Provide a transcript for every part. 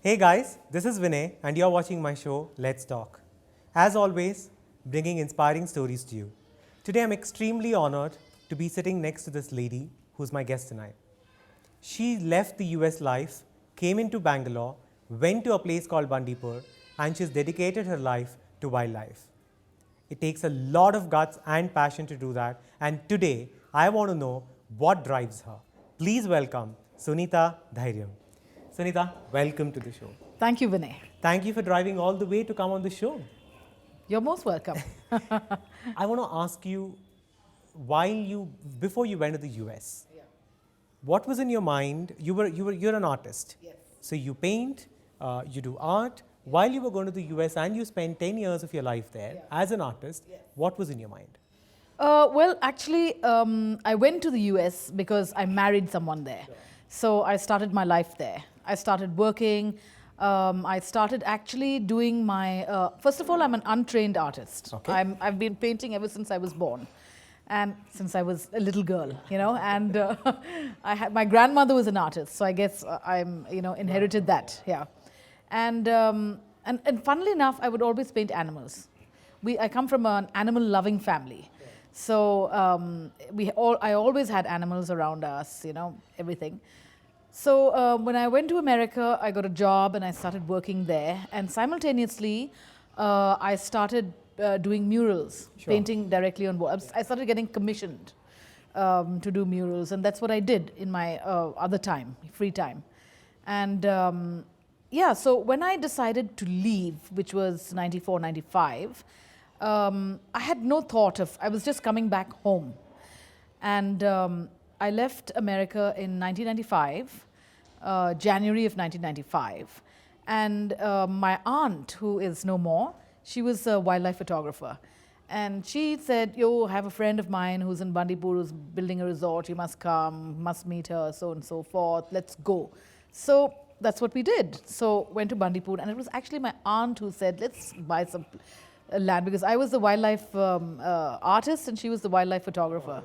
Hey guys, this is Vinay and you're watching my show, Let's Talk. As always, bringing inspiring stories to you. Today I'm extremely honored to be sitting next to this lady who's my guest tonight. She left the US life, came into Bangalore, went to a place called Bandipur, and she's dedicated her life to wildlife. It takes a lot of guts and passion to do that, and today I want to know what drives her. Please welcome Sunita Dhairyam. Sunita, welcome to the show. Thank you, Vinay. Thank you for driving all the way to come on the show. You're most welcome. I want to ask you, before you went to the US, what was in your mind? You're an artist. Yes. So you paint, you do art. While you were going to the US and you spent 10 years of your life there as an artist, what was in your mind? I went to the US because I married someone there. Sure. So I started my life there. I started working. I started actually doing my, first of all, I'm an untrained artist. Okay. I've been painting ever since I was born. And since I was a little girl, and my grandmother was an artist, so I guess inherited that, yeah. And funnily enough, I would always paint animals. I come from an animal-loving family. So I always had animals around us, everything. So when I went to America, I got a job and I started working there. And simultaneously, I started doing murals, painting directly on walls. I started getting commissioned to do murals, and that's what I did in my other time, free time. And so when I decided to leave, which was 94, 95, I had no thought of, I was just coming back home. And I left America in 1995, January of 1995. And my aunt, who is no more, she was a wildlife photographer. And she said, I have a friend of mine who's in Bandipur, who's building a resort. You must come, must meet her, so and so forth. Let's go. So that's what we did. So went to Bandipur, and it was actually my aunt who said, let's buy some land, because I was the wildlife artist and she was the wildlife photographer.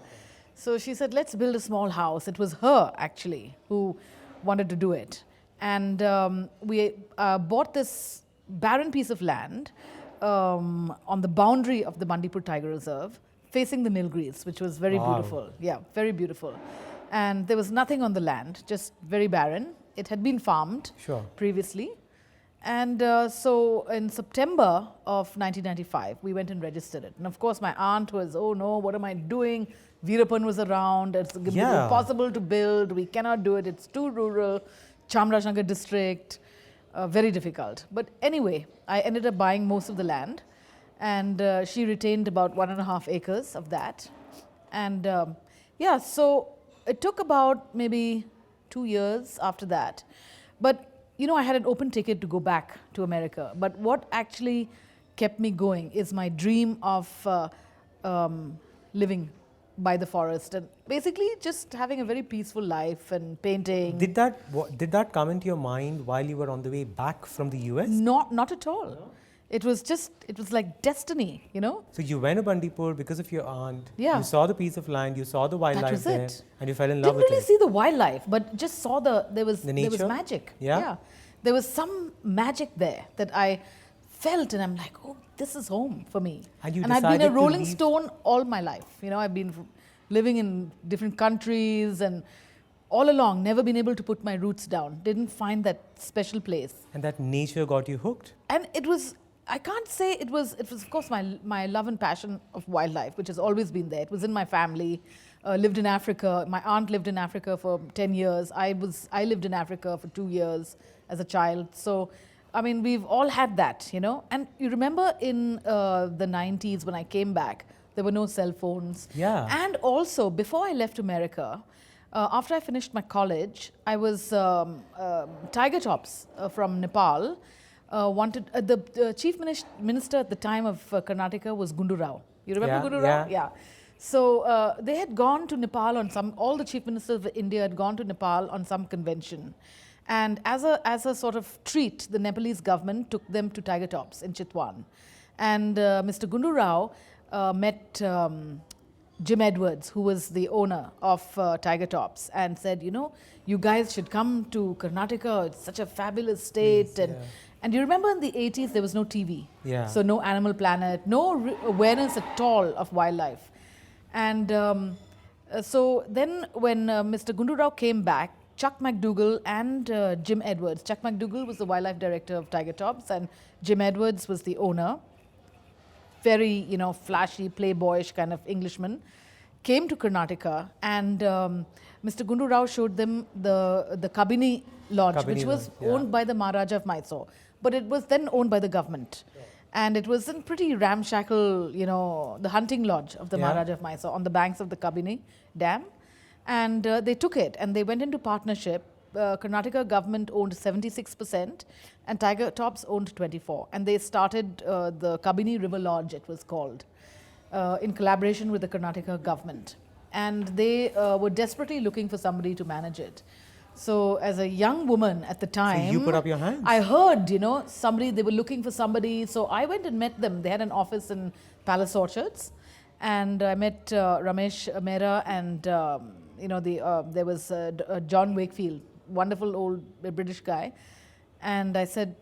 So she said, let's build a small house. It was her, actually, who wanted to do it. And we bought this barren piece of land on the boundary of the Bandipur Tiger Reserve, facing the Nilgiris, which was very beautiful. Yeah, very beautiful. And there was nothing on the land, just very barren. It had been farmed previously. And so in September of 1995, we went and registered it. And of course, my aunt was, oh no, what am I doing? Veerapan was around. It's impossible to build. We cannot do it. It's too rural. Chamrashankar district. Very difficult. But anyway, I ended up buying most of the land, and she retained about 1.5 acres of that. And so it took about maybe 2 years after that. But I had an open ticket to go back to America. But what actually kept me going is my dream of living by the forest and basically just having a very peaceful life and painting. Did that come into your mind while you were on the way back from the US? Not at all. No? It was like destiny, So you went to Bandipur because of your aunt. Yeah. You saw the piece of land, you saw the wildlife there, and you fell in love with it. Didn't really see the wildlife, but just saw there was magic. Yeah. There was some magic there that I felt, and I'm like, oh, this is home for me. And I've been a rolling stone all my life. I've been living in different countries and all along, never been able to put my roots down. Didn't find that special place. And that nature got you hooked? And it was, I can't say it was of course my love and passion of wildlife, which has always been there. It was in my family. Lived in Africa. My aunt lived in Africa for 10 years. I lived in Africa for 2 years as a child. So, we've all had that, And you remember in the 90s when I came back, there were no cell phones. Yeah. And also, before I left America, after I finished my college, I was Tiger Tops from Nepal. The chief minister at the time of Karnataka was Gundu Rao. You remember Gundu Rao? Yeah. So they had gone to Nepal all the chief ministers of India had gone to Nepal on some convention. And as a sort of treat, the Nepalese government took them to Tiger Tops in Chitwan. And Mr. Gundu Rao met Jim Edwards, who was the owner of Tiger Tops, and said, you guys should come to Karnataka. It's such a fabulous state. Please, and you remember in the 80s, there was no TV. Yeah. So no Animal Planet, no awareness at all of wildlife. And so then when Mr. Gundu Rao came back, Chuck McDougall and Jim Edwards. Chuck McDougall was the wildlife director of Tiger Tops, and Jim Edwards was the owner. Very, flashy, playboyish kind of Englishman, came to Karnataka, and Mr. Gundu Rao showed them the Kabini Lodge, which was owned by the Maharaja of Mysore, but it was then owned by the government. Yeah. And it was in pretty ramshackle, the hunting lodge of the Maharaja of Mysore on the banks of the Kabini Dam. And they took it and they went into partnership. Karnataka government owned 76% and Tiger Tops owned 24%. And they started the Kabini River Lodge, it was called, in collaboration with the Karnataka government. And they were desperately looking for somebody to manage it. So as a young woman at the time, so you put up your hands. I heard, they were looking for somebody. So I went and met them. They had an office in Palace Orchards. And I met Ramesh Mehra and, there was John Wakefield, wonderful old British guy. And I said,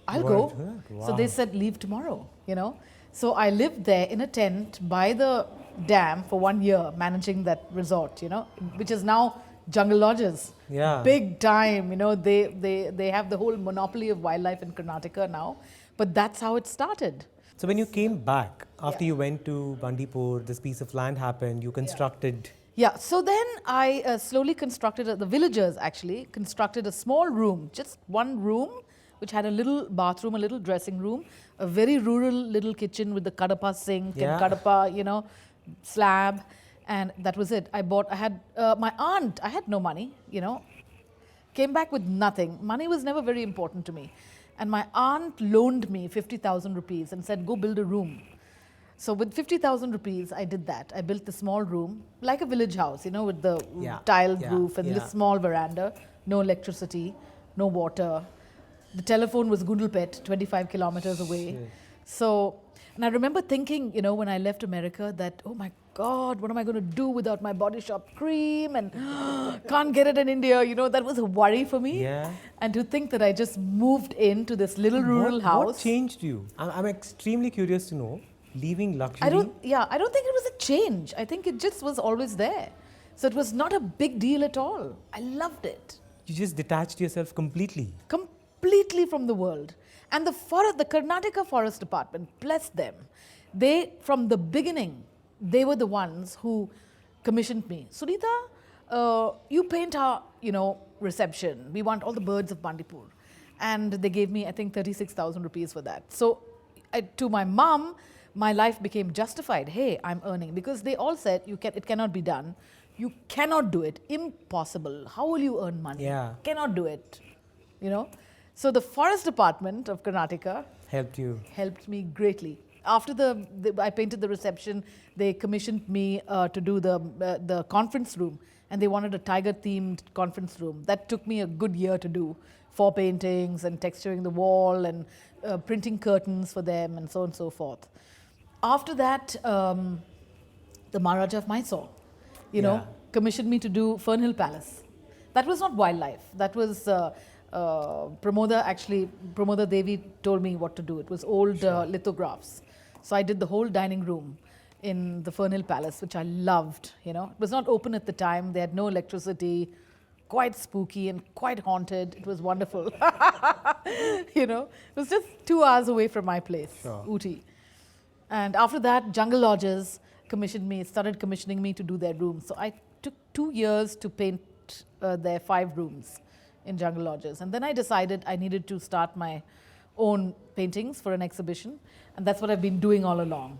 I'll go. Wow. So they said, leave tomorrow, So I lived there in a tent by the dam for 1 year, managing that resort, which is now Jungle Lodges. Yeah. Big time, they have the whole monopoly of wildlife in Karnataka now. But that's how it started. So when you came back, after you went to Bandipur, this piece of land happened, you constructed... Yeah, so then I slowly constructed, the villagers actually constructed a small room, just one room, which had a little bathroom, a little dressing room, a very rural little kitchen with the kadapa sink and kadapa, slab. And that was it. I had my aunt, I had no money, came back with nothing. Money was never very important to me. And my aunt loaned me 50,000 rupees and said, go build a room. So with 50,000 rupees, I did that. I built a small room, like a village house, with the tiled roof and this small veranda, no electricity, no water. The telephone was Gundlpet, 25 kilometers away. Shit. So, and I remember thinking, when I left America that, oh my God, what am I going to do without my Body Shop cream and can't get it in India, that was a worry for me. Yeah. And to think that I just moved into this little rural house. What changed you? I'm extremely curious to know. Leaving luxury? I don't think it was a change. I think it just was always there. So it was not a big deal at all. I loved it. You just detached yourself completely? Completely from the world. And the Karnataka Forest Department, bless them, they, from the beginning, they were the ones who commissioned me. Sunita, you paint our, reception. We want all the birds of Bandipur. And they gave me, I think, 36,000 rupees for that. So to my mom, my life became justified. Hey, I'm earning. Because they all said, it cannot be done. You cannot do it. Impossible. How will you earn money? Yeah. Cannot do it. So the Forest Department of Karnataka helped me greatly. After I painted the reception, they commissioned me to do the conference room. And they wanted a tiger-themed conference room. That took me a good year to do. 4 paintings and texturing the wall and printing curtains for them and so on and so forth. After that, the Maharaja of Mysore, commissioned me to do Fernhill Palace. That was not wildlife. That was Pramoda Devi told me what to do. It was old lithographs. So I did the whole dining room in the Fernhill Palace, which I loved. It was not open at the time. They had no electricity. Quite spooky and quite haunted. It was wonderful. It was just 2 hours away from my place, Ooty. And after that, Jungle Lodges started commissioning me to do their rooms. So I took 2 years to paint their 5 rooms in Jungle Lodges. And then I decided I needed to start my own paintings for an exhibition. And that's what I've been doing all along.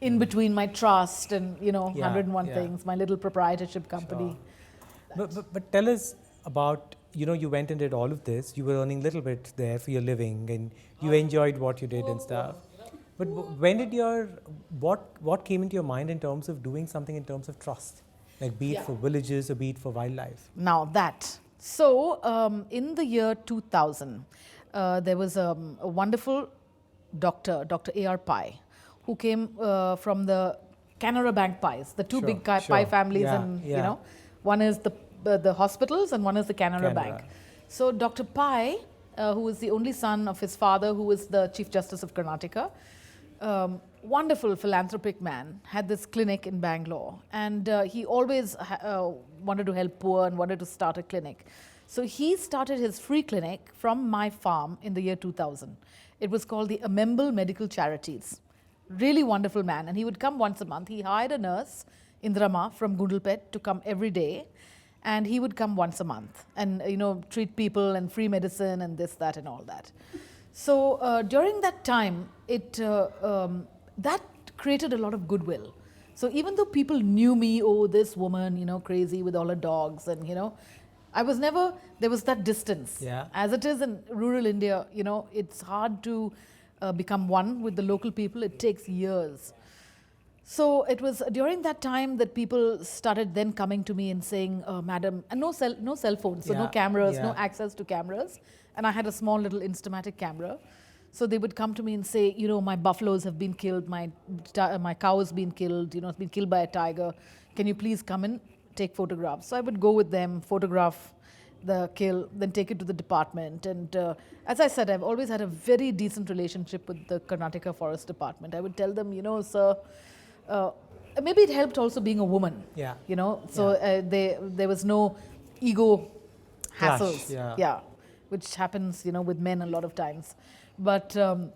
In between my trust and, 101 things, my little proprietorship company. Sure. But tell us about, you went and did all of this. You were earning a little bit there for your living and you enjoyed what you did and stuff. But when did what came into your mind in terms of doing something in terms of trust? Like be it for villages or be it for wildlife? Now that. So in the year 2000, there was a wonderful doctor, Dr. A.R. Pai, who came from the Canara Bank pies, the two Sure, big sure. pie families, Yeah, and yeah. you know, one is the hospitals and one is the Canara Canara. Bank. So Dr. Pai, who is the only son of his father, who was the Chief Justice of Karnataka, wonderful philanthropic man, had this clinic in Bangalore, and he always wanted to help poor and wanted to start a clinic. So he started his free clinic from my farm in the year 2000. It was called the Amembal Medical Charities. Really wonderful man, and he would come once a month. He hired a nurse, Indrama, from Gundalpet to come every day, and he would come once a month and treat people and free medicine and this, that, and all that. So during that time, that created a lot of goodwill. So even though people knew me, oh, this woman, crazy with all her dogs, and I was never, there was that distance. Yeah. As it is in rural India, it's hard to become one with the local people. It takes years. So it was during that time that people started then coming to me and saying, madam, and no cell phones, so no cameras, no access to cameras. And I had a small little Instamatic camera. So they would come to me and say, my buffaloes have been killed, my cow has been killed, it's been killed by a tiger. Can you please come and take photographs? So I would go with them, photograph the kill, then take it to the department. And as I said, I've always had a very decent relationship with the Karnataka Forest Department. I would tell them, sir, maybe it helped also being a woman. Yeah. So there was no ego Clash, hassles. yeah. Which happens, with men a lot of times. But so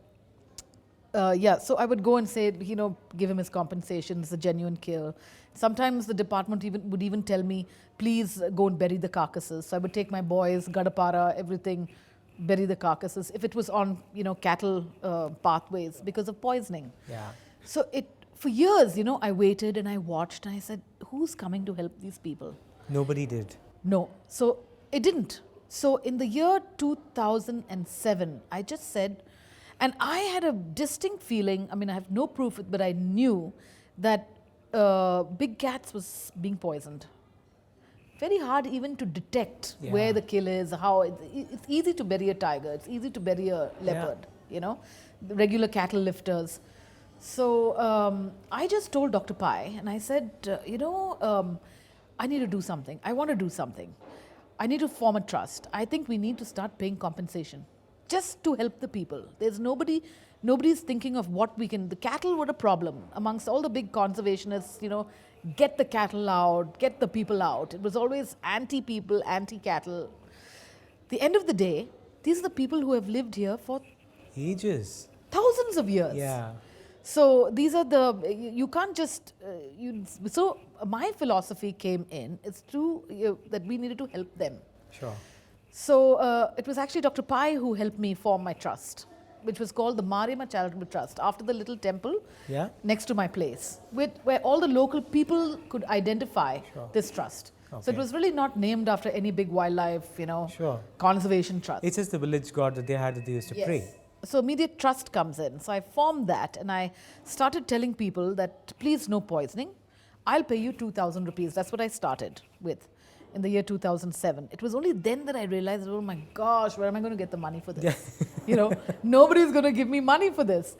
I would go and say, give him his compensation. It's a genuine kill. Sometimes the department would even tell me, please go and bury the carcasses. So I would take my boys, Gadapara, everything, bury the carcasses if it was on, cattle pathways because of poisoning. Yeah. So for years, I waited and I watched and I said, who's coming to help these people? Nobody did. No. So it didn't. So in the year 2007, I just said, and I had a distinct feeling, I have no proof, but I knew that Big Cats was being poisoned. Very hard even to detect where the kill is, how it's easy to bury a tiger, it's easy to bury a leopard, the regular cattle lifters. So I just told Dr. Pai and I said, I need to do something. I want to do something. I need to form a trust. I think we need to start paying compensation just to help the people. There's nobody's thinking of what we can. The cattle were a problem amongst all the big conservationists, get the cattle out, get the people out. It was always anti-people, anti-cattle. The end of the day, these are the people who have lived here for ages, thousands of years. Yeah. So these are you can't just, so my philosophy came in, it's true that we needed to help them. Sure. So it was actually Dr. Pai who helped me form my trust, which was called the Mariamma Charitable Trust, after the little temple next to my place, where all the local people could identify this trust. Okay. So it was really not named after any big wildlife, conservation trust. It's just the village god that they used to pray. So immediate trust comes in. So I formed that and I started telling people that please no poisoning. I'll pay you 2,000 rupees. That's what I started with in the year 2007. It was only then that I realized, oh my gosh, where am I going to get the money for this? Nobody's going to give me money for this.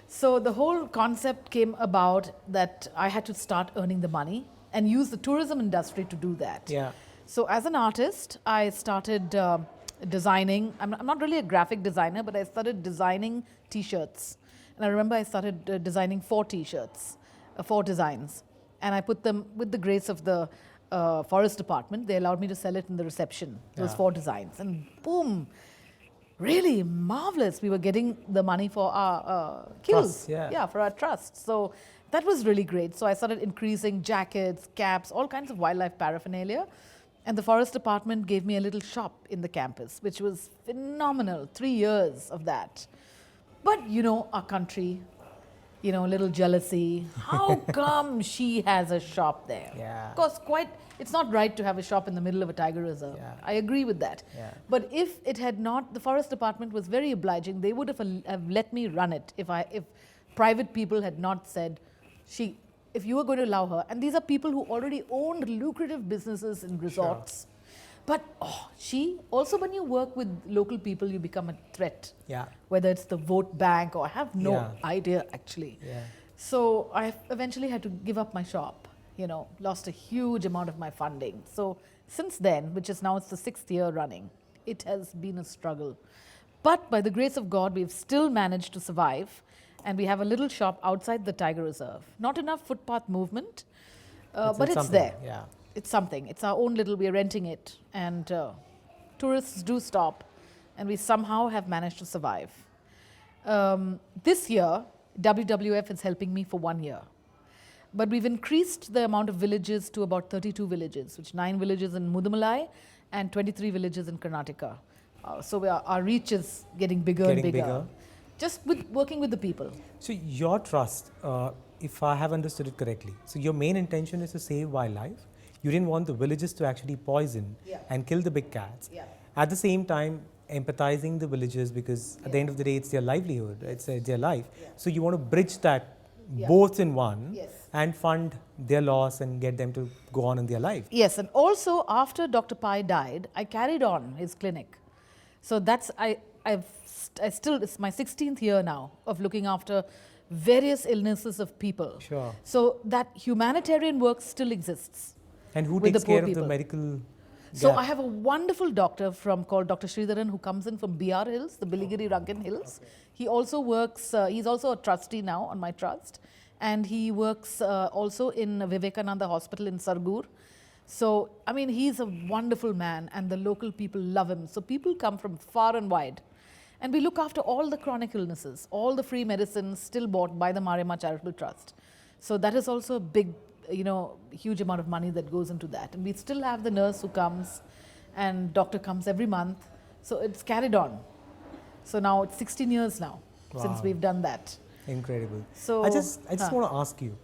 So the whole concept came about that I had to start earning the money and use the tourism industry to do that. Yeah. So as an artist, I started designing. I'm not really a graphic designer, but I started designing T-shirts. And I remember I started designing 4 T-shirts, 4 designs. And I put them with the grace of the forest department. They allowed me to sell it in the reception, those 4 designs. And boom, really marvelous. We were getting the money for our kills. For our trust. So that was really great. So I started increasing jackets, caps, all kinds of wildlife paraphernalia. And the forest department gave me a little shop in the campus, which was phenomenal. 3 years of that. But, our country, little jealousy. How come she has a shop there? Yeah. Of course, it's not right to have a shop in the middle of a tiger reserve. Yeah. I agree with that. Yeah. But if it had not, the forest department was very obliging. They would have let me run it if private people had not said, if you were going to allow her, and these are people who already owned lucrative businesses in resorts. Sure. But also when you work with local people, you become a threat. Yeah. Whether it's the vote bank or I have no idea actually. Yeah. So I eventually had to give up my shop, lost a huge amount of my funding. So since then, which is now it's the 6th year running, it has been a struggle. But by the grace of God, we've still managed to survive. And we have a little shop outside the Tiger Reserve. Not enough footpath movement, but it's something, there. Yeah. It's something. It's our own little, we're renting it. And tourists do stop. And we somehow have managed to survive. This year, WWF is helping me for 1 year. But we've increased the amount of villages to about 32 villages, which 9 villages in Mudumalai and 23 villages in Karnataka. So our reach is getting bigger and bigger. Just with working with the people. So your trust, if I have understood it correctly, so your main intention is to save wildlife. You didn't want the villages to actually poison and kill the big cats. Yeah. At the same time, empathizing the villagers because at the end of the day, it's their livelihood, it's their life. Yeah. So you want to bridge that both in one Yes. and fund their loss and get them to go on in their life. Yes, and also after Dr. Pai died, I carried on his clinic. So that's, I still, it's my 16th year now of looking after various illnesses of people. Sure. So that humanitarian work still exists. And who with takes the poor care of the people. medical So gap? I have a wonderful doctor called Dr. Sridharan who comes in from BR Hills, the Biligiri Rankin Hills. Okay. He also works, he's also a trustee now on my trust. And he works also in Vivekananda Hospital in Sargur. So, I mean, he's a wonderful man and the local people love him. So people come from far and wide. And we look after all the chronic illnesses, all the free medicines still bought by the Mariamma Charitable Trust. So that is also a big, huge amount of money that goes into that. And we still have the nurse who comes and doctor comes every month. So it's carried on. So now it's 16 years now since we've done that. Incredible. So I just want to ask you,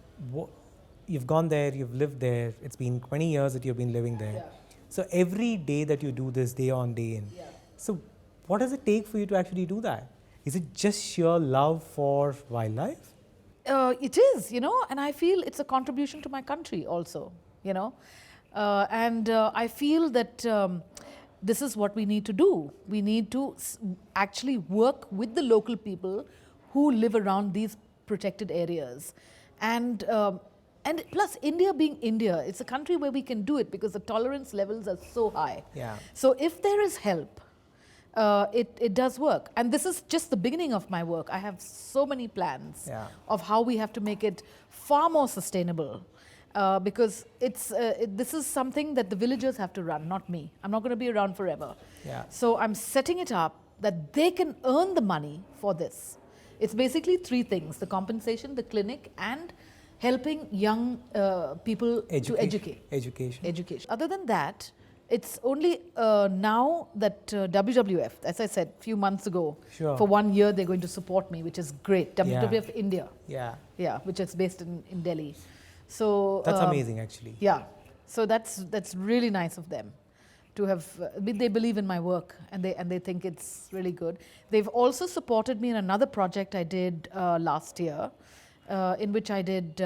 you've gone there, you've lived there, it's been 20 years that you've been living there. Yeah. So every day that you do this, day on day in, so what does it take for you to actually do that? Is it just sheer love for wildlife? It is, and I feel it's a contribution to my country also, and I feel that this is what we need to do. We need to actually work with the local people who live around these protected areas. And plus, India being India, it's a country where we can do it because the tolerance levels are so high. Yeah. So if there is help, it does work. And this is just the beginning of my work. I have so many plans of how we have to make it far more sustainable. Because this is something that the villagers have to run, not me. I'm not going to be around forever. Yeah. So I'm setting it up that they can earn the money for this. It's basically 3 things: the compensation, the clinic, and helping young people to educate. Education. Other than that, it's only now that WWF, as I said a few months ago, for 1 year they're going to support me, which is great. WWF India. Yeah, which is based in Delhi. So that's amazing, actually. Yeah, so that's really nice of them to have. They believe in my work and they think it's really good. They've also supported me in another project I did last year, in which I did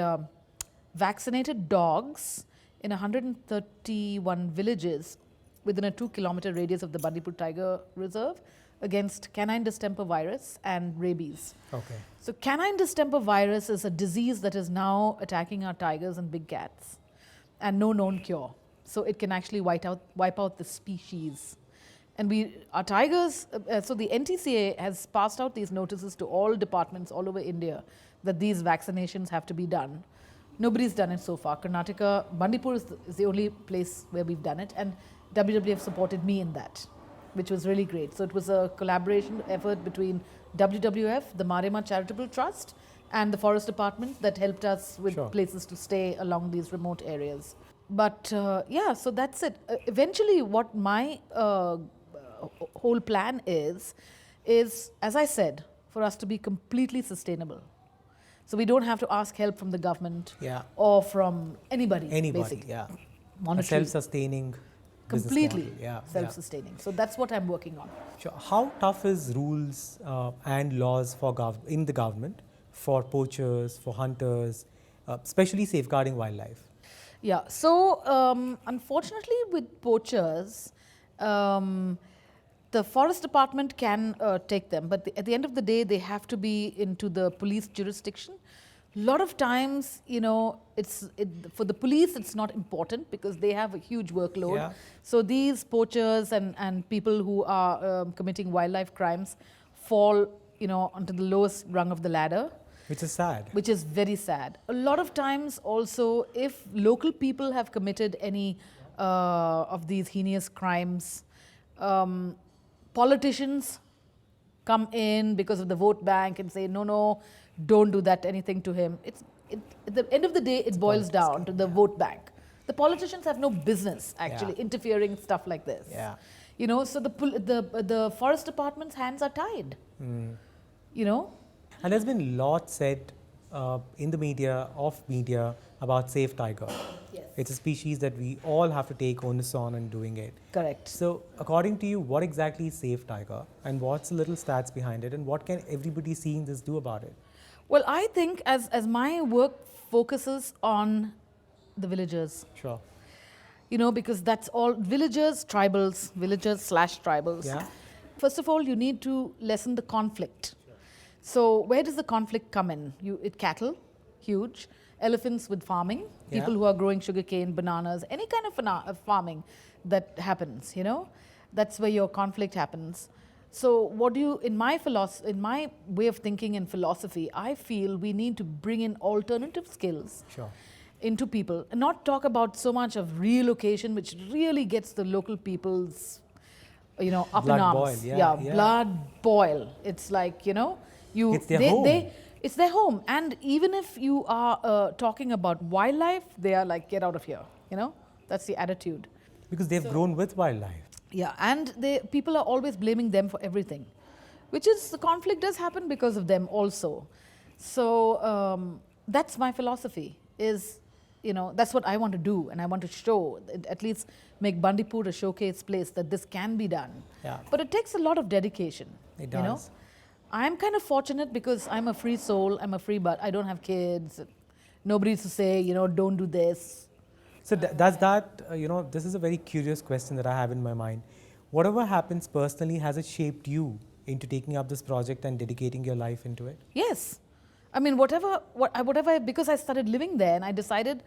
vaccinated dogs in 131 villages within a 2-kilometer radius of the Bandipur Tiger Reserve against canine distemper virus and rabies. Okay. So canine distemper virus is a disease that is now attacking our tigers and big cats, and no known cure. So it can actually wipe out the species. And our tigers, so the NTCA has passed out these notices to all departments all over India that these vaccinations have to be done. Nobody's done it so far. Karnataka, Bandipur is the only place where we've done it, and WWF supported me in that, which was really great. So it was a collaboration effort between WWF, the Mariamma Charitable Trust, and the Forest Department that helped us with places to stay along these remote areas. But so that's it. Eventually, what my whole plan is, as I said, for us to be completely sustainable. So we don't have to ask help from the government or from anybody basically. Yeah. Monetary. Self-sustaining. Completely self-sustaining. So that's what I'm working on. Sure. How tough is rules and laws in the government for poachers, for hunters, especially safeguarding wildlife? Yeah. So unfortunately, with poachers, the forest department can take them, but at the end of the day, they have to be into the police jurisdiction, lot of times, for the police, it's not important because they have a huge workload. Yeah. So these poachers and people who are committing wildlife crimes fall, onto the lowest rung of the ladder. Which is sad. Which is very sad. A lot of times also, if local people have committed any of these heinous crimes, politicians come in because of the vote bank and say, no, don't do that, anything to him. At the end of the day, it boils down to the vote bank. The politicians have no business actually interfering in stuff like this. Yeah. So the forest department's hands are tied. And there's been lots said in the media, about Safe Tiger. Yes. It's a species that we all have to take onus on and doing it. Correct. So according to you, what exactly is Safe Tiger and what's the little stats behind it and what can everybody seeing this do about it? Well, I think as my work focuses on the villagers. Sure. Because that's all villagers/tribals. Yeah. First of all, you need to lessen the conflict. So where does the conflict come in? Cattle, huge. Elephants with farming, people who are growing sugarcane, bananas, any kind of farming that happens, That's where your conflict happens. So in my way of thinking and philosophy, I feel we need to bring in alternative skills into people and not talk about so much of relocation, which really gets the local people's, up Blood in arms. boil, Blood boil. It's like, It's their home. It's their home. And even if you are talking about wildlife, they are like, get out of here. That's the attitude. Because they've grown with wildlife. Yeah, and people are always blaming them for everything, which is the conflict does happen because of them also. So that's my philosophy is, that's what I want to do. And I want to show, at least make Bandipur a showcase place that this can be done. Yeah. But it takes a lot of dedication. It does. I'm kind of fortunate because I'm a free soul, I'm a free but I don't have kids. Nobody's to say, don't do this. So does that, this is a very curious question that I have in my mind. Whatever happens personally, has it shaped you into taking up this project and dedicating your life into it? Yes. I mean, because I started living there and I decided,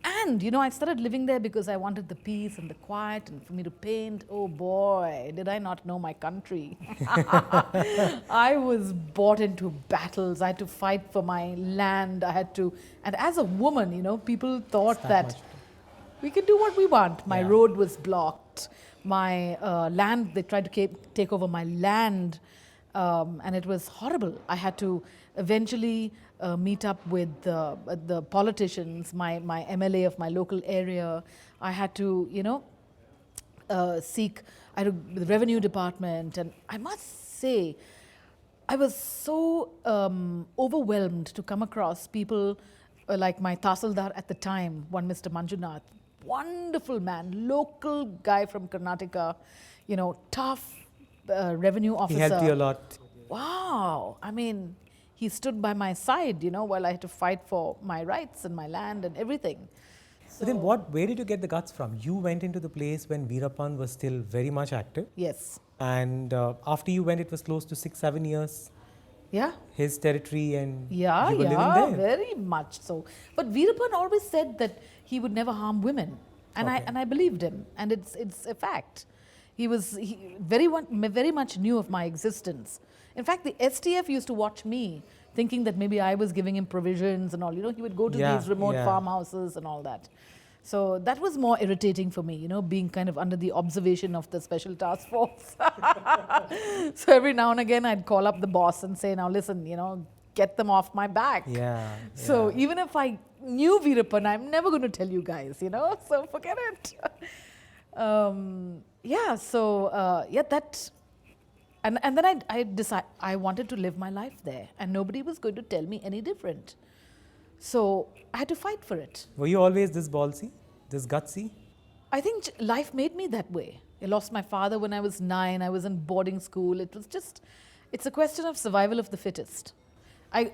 and I started living there because I wanted the peace and the quiet and for me to paint. Oh boy, did I not know my country. I was brought into battles. I had to fight for my land. And as a woman, people thought that we can do what we want. My road was blocked. My land, they tried to take over my land. And it was horrible. I had to eventually meet up with the politicians, my MLA of my local area. I had to, seek the revenue department. And I must say, I was so overwhelmed to come across people like my Tahsildar at the time, one Mr. Manjunath, wonderful man, local guy from Karnataka, tough revenue officer. He helped you a lot. Wow. I mean, he stood by my side, while I had to fight for my rights and my land and everything. So then where did you get the guts from? You went into the place when Veerappan was still very much active. Yes. And after you went, it was close to 6-7 years. Yeah. His territory and Yeah, you were living there. very much so. But Veerappan always said that he would never harm women. And I believed him. And it's a fact. He very much knew of my existence. In fact, the STF used to watch me, thinking that maybe I was giving him provisions and all. He would go to these remote farmhouses and all that. So that was more irritating for me, being kind of under the observation of the special task force. So every now and again, I'd call up the boss and say, now listen, get them off my back. Yeah. So even if I knew Veerappan, I'm never going to tell you guys, so forget it. And then I decided I wanted to live my life there and nobody was going to tell me any different. So I had to fight for it. Were you always this ballsy, this gutsy? I think life made me that way. I lost my father when I was 9. I was in boarding school. It's a question of survival of the fittest. I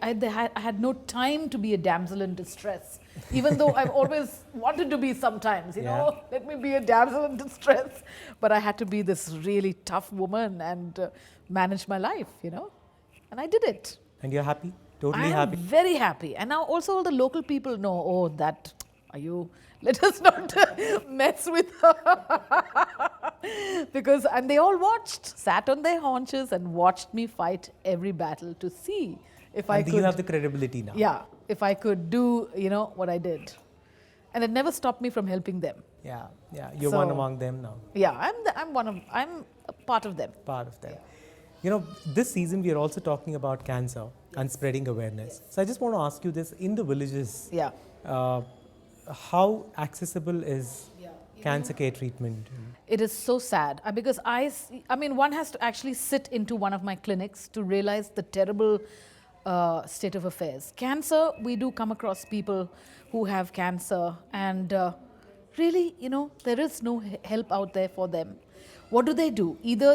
had no time to be a damsel in distress, even though I've always wanted to be sometimes, let me be a damsel in distress. But I had to be this really tough woman and manage my life, and I did it. And you're happy Totally I am happy. very happy. And now also all the local people know, oh, that, are you, let us not mess with her. Because, and they all watched, sat on their haunches and watched me fight every battle to see if I And could. you have the credibility now. Yeah, if I could do, what I did. And it never stopped me from helping them. Yeah, yeah. You're So- one among them now. Yeah, I'm a part of them. Part of them. This season we are also talking about cancer and spreading awareness. So I just want to ask you this: in the villages, Yeah. how accessible is cancer care treatment? It is so sad because I mean, one has to actually sit into one of my clinics to realize the terrible state of affairs. Cancer, we do come across people who have cancer, and really, there is no help out there for them. What do? Either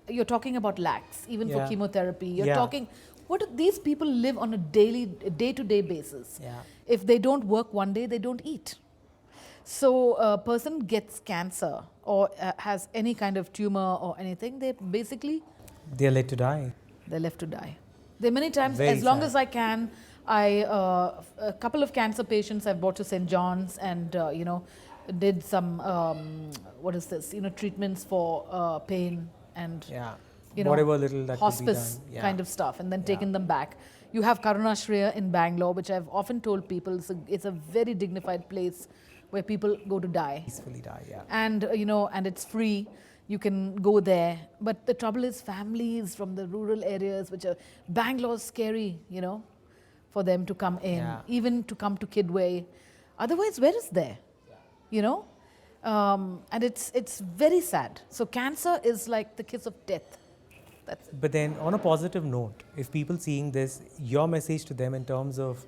you're talking about lakhs, even for Yeah. chemotherapy. You're Yeah. talking, these people live on a day-to-day basis. Yeah. If they don't work one day, they don't eat. So a person gets cancer or has any kind of tumor or anything, they're They're led to die. left to die. There many times, Very as long sad. as I can, a couple of cancer patients I've brought to St. John's and, did some, treatments for pain and, Yeah. you know, Whatever little that hospice could be done. Yeah. kind of stuff, and then taken them back. You have Karunashriya in Bangalore, which I've often told people it's a very dignified place where people go to die. Peacefully die. Yeah. And and it's free, you can go there, but the trouble is families from the rural areas, which are Bangalore's scary, for them to come in, Yeah. even to come to Kidway. Otherwise, where is there? And it's very sad. So cancer is like the kiss of death. That's it. But then, on a positive note, if people seeing this, your message to them in terms of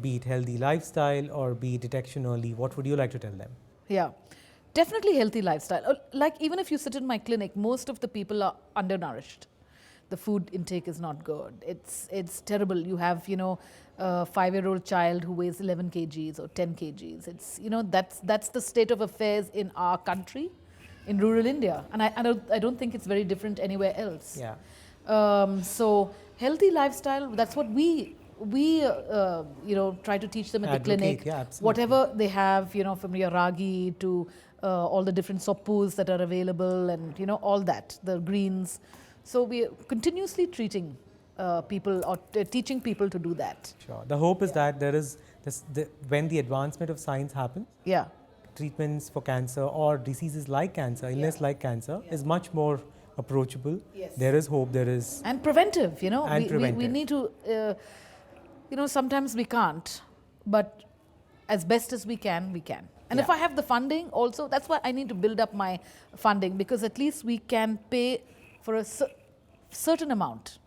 be it healthy lifestyle or be it detection early, what would you like to tell them? Yeah, definitely healthy lifestyle. Like even if you sit in my clinic, most of the people are undernourished. The food intake is not good. It's terrible. You have a 5-year-old child who weighs 11 kgs or 10 kgs. It's that's the state of affairs in our country, in rural India, and I don't think it's very different anywhere else. Yeah. So healthy lifestyle. That's what we try to teach them at the Advocate, clinic. yeah, absolutely. Whatever they have, from your ragi to all the different soppus that are available, and all that, the greens. So we are continuously treating people or teaching people to do that. Sure. The hope is that there is when the advancement of science happens, Yeah. treatments for cancer or diseases like cancer, illness like cancer, is much more approachable. Yes. There is hope. There is And preventive, And we preventive. need to, sometimes we can't, but as best as we can, we can. And if Yeah. I have the funding also, that's why I need to build up my funding, because at least we can pay for a certain amount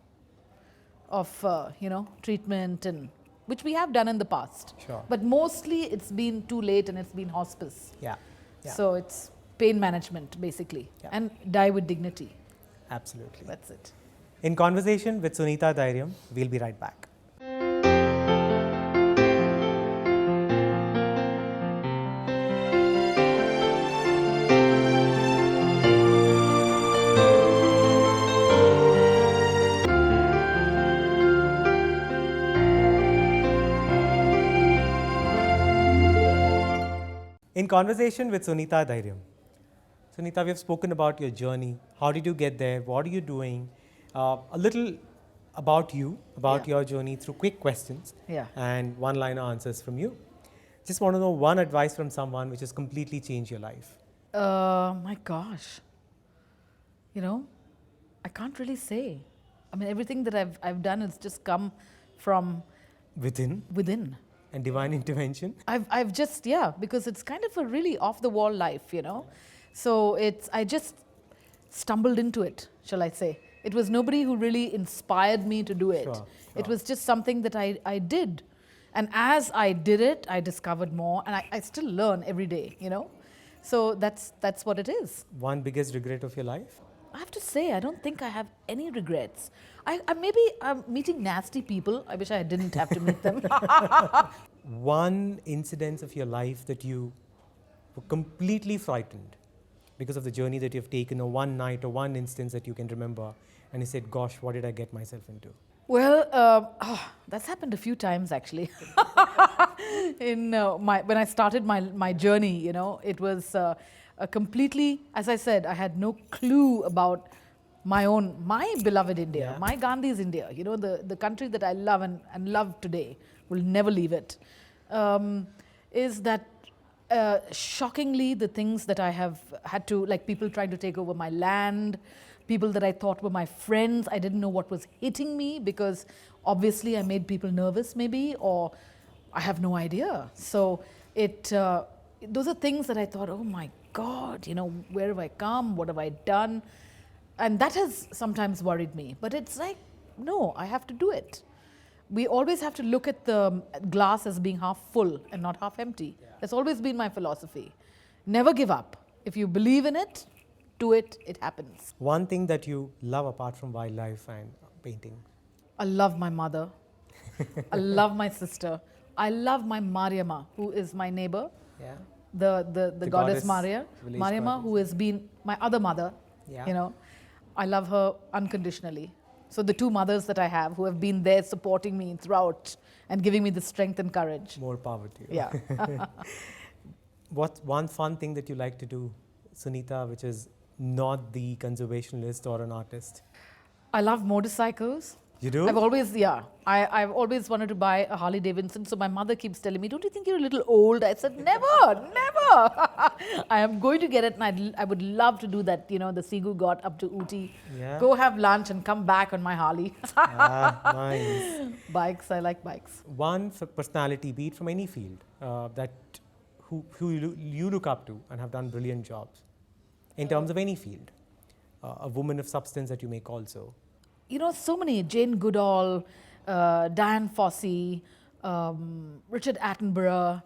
of, treatment, and which we have done in the past. Sure. But mostly it's been too late and it's been hospice. Yeah. Yeah. So it's pain management, basically, Yeah. and die with dignity. Absolutely. That's it. In conversation with Sunita Dhairyam, we'll be right back. In conversation with Sunita Dhairyam. Sunita, we have spoken about your journey. How did you get there? What are you doing? A little about you, about Yeah. your journey through quick questions Yeah. and one-liner answers from you. Just want to know one advice from someone which has completely changed your life. My gosh. I can't really say. I mean, everything that I've done has just come from Within within. and divine intervention. I've just, because it's kind of a really off the wall life, So I just stumbled into it, shall I say. It was nobody who really inspired me to do it. Sure, It sure. was just something that I did. And as I did it, I discovered more, and I still learn every day, So that's what it is. One biggest regret of your life? I have to say, I don't think I have any regrets. Maybe I'm meeting nasty people. I wish I didn't have to meet them. One incident of your life that you were completely frightened because of the journey that you've taken, or one night or one instance that you can remember, and you said, gosh, what did I get myself into? Well, that's happened a few times actually. When I started my journey, it was a completely, as I said, I had no clue about my beloved India, Yeah. my Gandhi's India, the country that I love and love today, will never leave it. Is that shockingly the things that I have had to, like people trying to take over my land, people that I thought were my friends, I didn't know what was hitting me because obviously I made people nervous maybe, or I have no idea. So those are things that I thought, oh my God, where have I come? What have I done? And that has sometimes worried me. But it's like, no, I have to do it. We always have to look at the glass as being half full and not half empty. That's always been my philosophy. Never give up. If you believe in it, do it, it happens. One thing that you love apart from wildlife and painting? I love my mother. I love my sister. I love my Mariamma, who is my neighbor. Yeah. The goddess village Mariamma, goddess. who has been my other mother. Yeah. I love her unconditionally. So the two mothers that I have who have been there supporting me throughout and giving me the strength and courage. More power to you. Yeah. What's one fun thing that you like to do, Sunita, which is not the conservationist or an artist? I love motorcycles. You do? I've always wanted to buy a Harley Davidson. So my mother keeps telling me, don't you think you're a little old? I said, never, never. I am going to get it, and I would love to do that. The Sigu got up to Ooty, Yeah. go have lunch and come back on my Harley. Nice. Bikes, I like bikes. One personality, be it from any field, who you look up to and have done brilliant jobs in terms of any field. A woman of substance that you make also. So many, Jane Goodall, Diane Fossey, Richard Attenborough.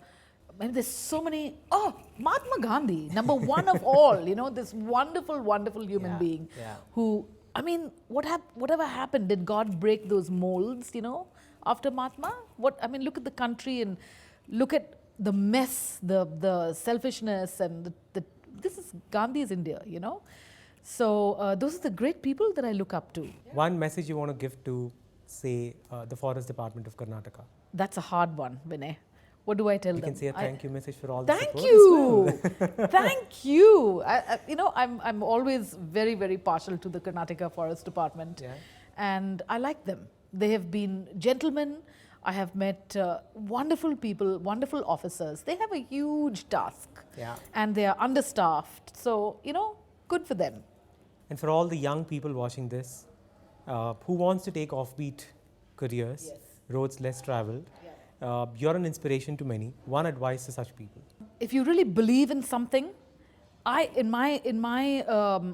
I mean, there's so many. Oh, Mahatma Gandhi, number one of all. This wonderful, wonderful human being who, I mean, whatever happened, did God break those molds, after Mahatma? Look at the country and look at the mess, the selfishness, and this is Gandhi's India, So those are the great people that I look up to. One message you want to give to, say, the Forest Department of Karnataka? That's a hard one, Vinay. What do I tell them? You can say a thank you message for all the Thank support you. as well. Thank you. I'm always very, very partial to the Karnataka Forest Department. Yeah. And I like them. They have been gentlemen. I have met wonderful people, wonderful officers. They have a huge task. Yeah. And they are understaffed. So, good for them. And for all the young people watching this, who wants to take offbeat careers, roads less traveled, you're an inspiration to many. One advice to such people. If you really believe in something, in my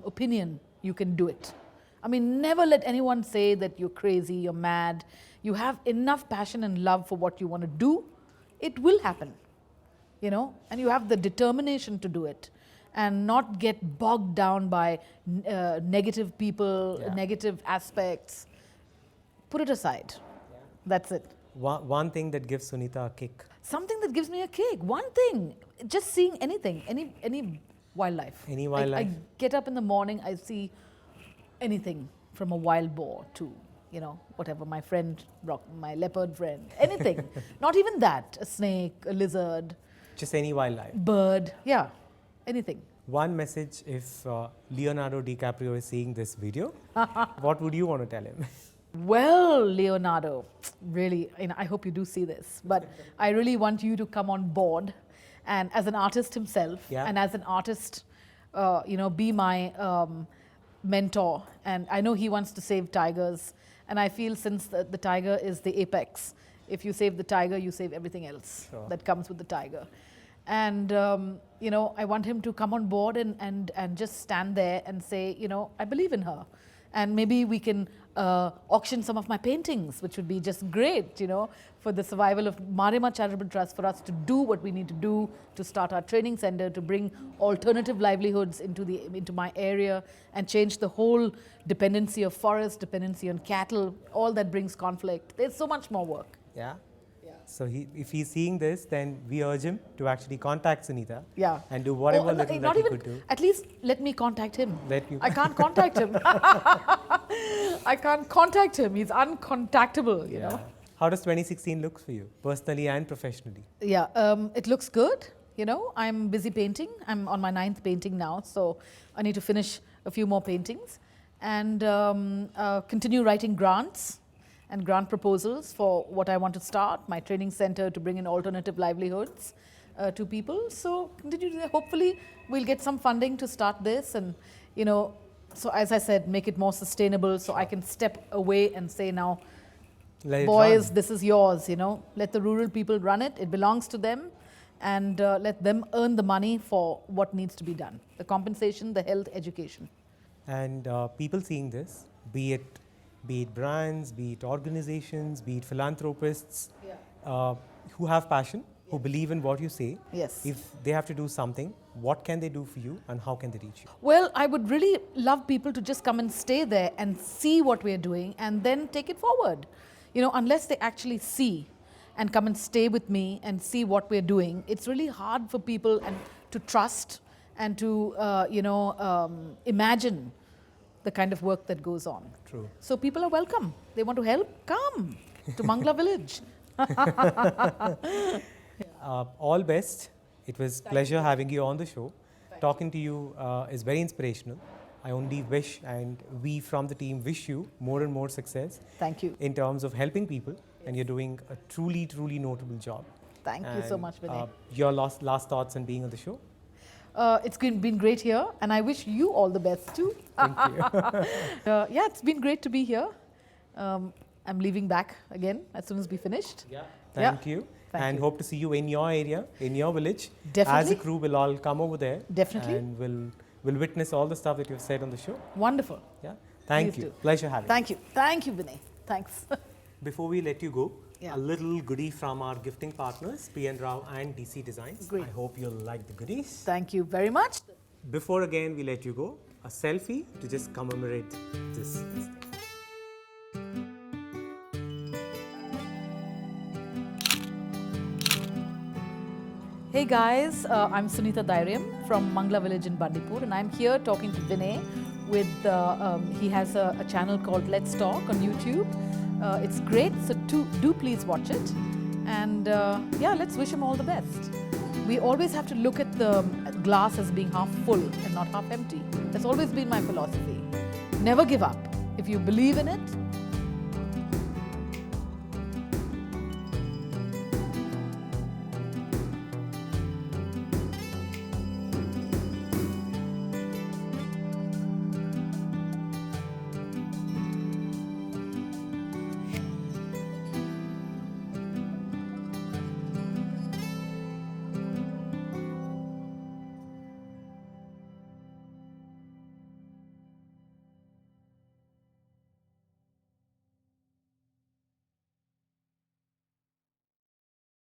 opinion, you can do it. Never let anyone say that you're crazy, you're mad. You have enough passion and love for what you want to do, it will happen, and you have the determination to do it and not get bogged down by negative people, negative aspects. Put it aside. That's it. One thing that gives Sunita a kick. Something that gives me a kick. One thing. Just seeing anything, any wildlife. Any wildlife. I get up in the morning, I see anything from a wild boar to, whatever, my leopard friend, anything. Not even that. A snake, a lizard. Just any wildlife. Bird. Yeah. Anything. One message, if Leonardo DiCaprio is seeing this video, what would you want to tell him? Well, Leonardo, really, I hope you do see this, but I really want you to come on board, and as an artist himself, and as an artist, be my mentor. And I know he wants to save tigers, and I feel since the tiger is the apex, if you save the tiger, you save everything else that comes with the tiger. And, I want him to come on board and just stand there and say, I believe in her. And maybe we can auction some of my paintings, which would be just great, for the survival of Mariamma Charitable Trust, for us to do what we need to do to start our training center, to bring alternative livelihoods into my area and change the whole dependency of forest, dependency on cattle, all that brings conflict. There's so much more work. Yeah? So if he's seeing this, then we urge him to actually contact Sunita. Yeah. And do whatever no, little not that he even, could do. At least let me contact him. Let you. I can't contact him. I can't contact him. He's uncontactable, you know. How does 2016 look for you, personally and professionally? Yeah, it looks good. You know, I'm busy painting. I'm on my 9th painting now, so I need to finish a few more paintings and continue writing grants and grant proposals for what I want to start, my training center to bring in alternative livelihoods to people. So continue to, hopefully we'll get some funding to start this, and you know, so as I said, make it more sustainable so I can step away and say now, boys, this is yours, you know, let the rural people run it, it belongs to them, and let them earn the money for what needs to be done, the compensation, the health, education. And people seeing this, be it brands, be it organizations, be it philanthropists, who have passion, who believe in what you say. Yes. If they have to do something, what can they do for you and how can they reach you? Well, I would really love people to just come and stay there and see what we're doing and then take it forward. You know, unless they actually see and come and stay with me and see what we're doing, it's really hard for people and to trust and to, imagine the kind of work that goes on. True. So people are welcome. They want to help? Come to Mangla Village. All best. It was pleasure having you on the show. Talking to you is very inspirational. I only wish, and we from the team wish you more and more success. Thank you. In terms of helping people, and you're doing a truly, truly notable job. Thank you so much, Vinay. Your last thoughts on being on the show? It's been great here, and I wish you all the best too. Thank you. Yeah, it's been great to be here. I'm leaving back again as soon as we finished. Yeah. Thank you. Thank and you. hope to see you in your area, in your village. Definitely. As a crew, we'll all come over there. Definitely. And we'll witness all the stuff that you've said on the show. Wonderful. Yeah. Thank Please you. do. Pleasure having you. Thank you. Thank you, Vinay. Thanks. Before we let you go, Yeah. a little goodie from our gifting partners, P.N. Rao and DC Designs. Great. I hope you'll like the goodies. Thank you very much. Before again we let you go, a selfie to just commemorate this. Hey guys, I'm Sunita Dhairyam from Mangla Village in Bandipur, and I'm here talking to Vinay with, he has a channel called Let's Talk on YouTube. It's great, so do please watch it. And yeah, let's wish him all the best. We always have to look at the glass as being half full and not half empty. That's always been my philosophy. Never give up. If you believe in it,